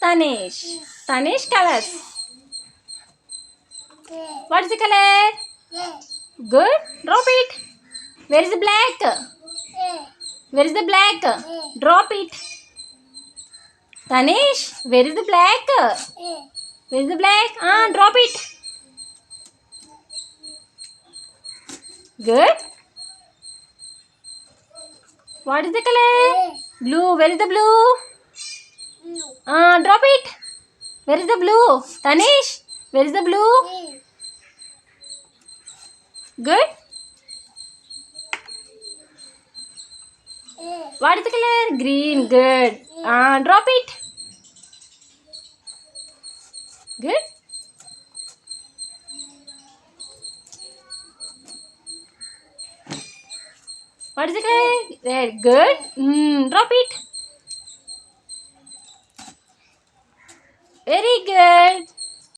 Taneesh. Taneesh, colors. What is the color? Good. Drop it. Where is the black? Where is the black? Drop it. Taneesh, where is the black? Where is the black? Drop it. Good. What is the color? Blue. Where is the blue? Drop it. Where is the blue? Taneesh, where is the blue? Good. What is the color? Green. Good. Drop it. Good. What is the color? Red. Good. Drop it. Very good.